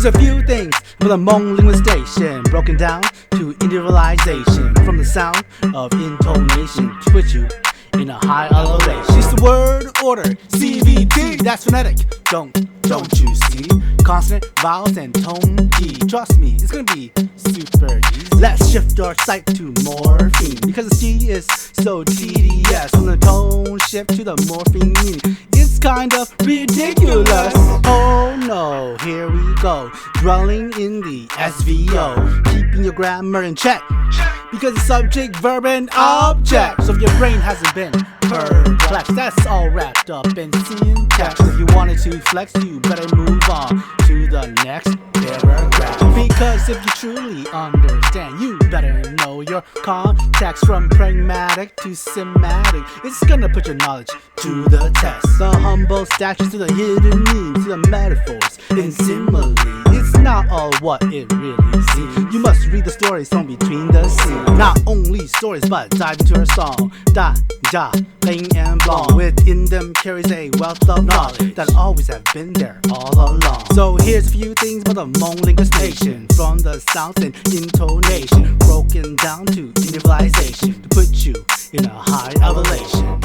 Here's a few things for the Hmong linguistics, broken down to individualization, from the sound of intonation to put you in a high elevation. It's the word order, CVT, that's phonetic. Don't you see? Consonant, vowels, and tone key. Trust me, it's gonna be super easy. Let's shift our sight to morpheme, because the C is so tedious. From the tone shift to the morpheme meaning, it's kind of ridiculous. Oh no, here we go, dwelling in the SVO, keeping your grammar in check, because it's subject, verb, and object. So if your brain hasn't been perplexed, that's all wrapped up in syntax. If you wanted to flex, you better move on to the next paragraph, because if you truly understand, you better know your context. From pragmatic to semantic, it's gonna put your knowledge to the test. The humble statues to the hidden meanings, to the metaphors and similes, it's not all what it really seems. You must read the stories from between the scenes, not only stories but dive into her song. Da, ja, plain and blonde, within them carries a wealth of knowledge that always have been there all along. So here's a few things about the Hmong Linguistics, from the sounds and intonation, broken down to individualization, to put you in a high elevation.